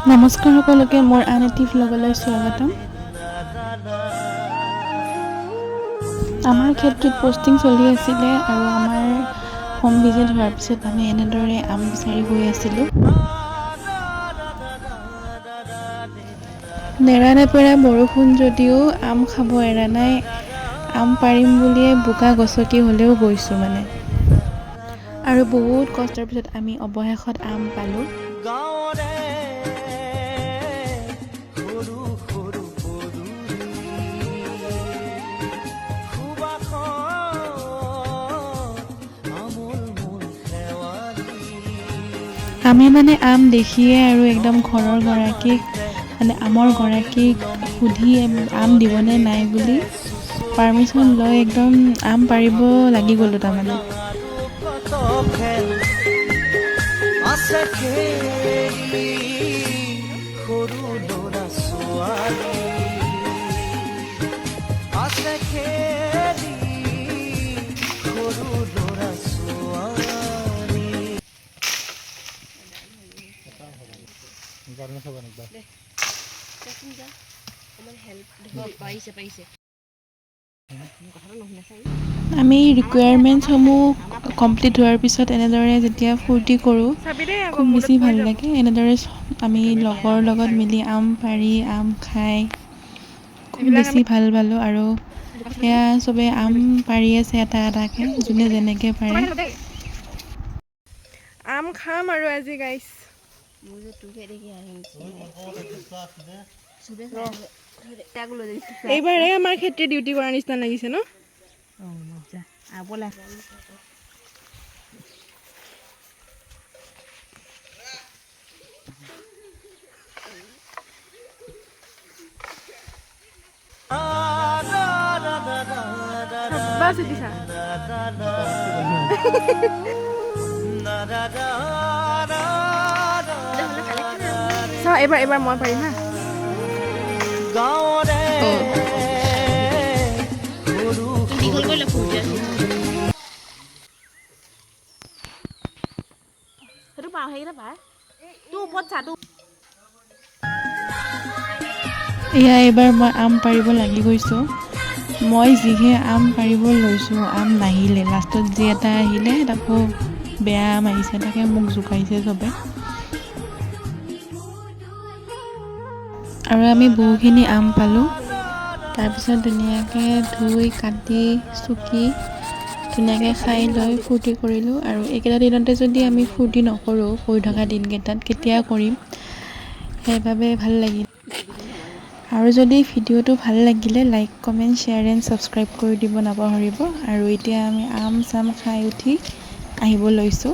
নমস্কাৰ সকলোকে মোৰ আন এটি ভ্লগলৈ স্বাগতম। আমাৰ ক্ষেত্ৰত পোষ্টিং চলি আছিলে আৰু আমাৰ হোম ভিজিট হোৱাৰ পিছত আমি এনেদৰে আম বিচাৰি গৈ আছিলোঁ। নেৰানেপেৰা বৰষুণ যদিও আম খাব এৰা নাই। আম পাৰিম বুলিয়ে বোকা গছকি হ'লেও গৈছোঁ মানে। আৰু বহুত কষ্টৰ পিছত আমি অৱশেষত আম পালোঁ। আমি মানে আম দেখিয়ে আৰু একদম ঘৰৰ গৰাকীক মানে আমৰ গৰাকীক সুধি আম দিবনে নাই বুলি পাৰ্মিশ্যন লৈ একদম আম পাৰিব লাগি গ'লোঁ তাৰমানে। আমি ৰিকুৱাৰমেণ্টছসমূহ কমপ্লিট হোৱাৰ পিছত এনেদৰে যেতিয়া ফূৰ্তি কৰোঁ খুব বেছি ভাল লাগে। এনেদৰে আমি লগৰ লগত মিলি আম পাৰি আম খাই খুব বেছি ভাল পালোঁ। আৰু এয়া চবে আম পাৰি আছে এটা এটাকৈ যোনে যেনেকৈ পাৰে। আম খাম আৰু আজি গাইছ। এইবাৰে আমাৰ খেতিৰ ডিউটি কৰাৰ নিচিনা লাগিছে ন? এইবাৰ মই পাৰিম হা। এয়া এইবাৰ মই আম পাৰিব লাগি গৈছোঁ। মই যিহে আম পাৰিব লৈছোঁ আম নাহিলে। লাষ্টত যি এটা আহিলে তাকো বেয়া আম আহিছে, তাকে মোক জোকাইছে চবে। আৰু আমি বহুখিনি আম পালোঁ। তাৰপিছত ধুনীয়াকৈ ধুই কাটি চুকি ধুনীয়াকৈ খাই লৈ ফূৰ্তি কৰিলোঁ। আৰু এইকেইটা দিনতে যদি আমি ফূৰ্তি নকৰোঁ পঢ়ি থকা দিনকেইটাত কেতিয়া কৰিম, সেইবাবে ভাল লাগিল। আৰু যদি ভিডিঅ'টো ভাল লাগিলে like comment share and subscribe কৰি দিব নাপাহৰিব। আৰু এতিয়া আমি আম চাম খাই উঠি আহিব লৈছোঁ।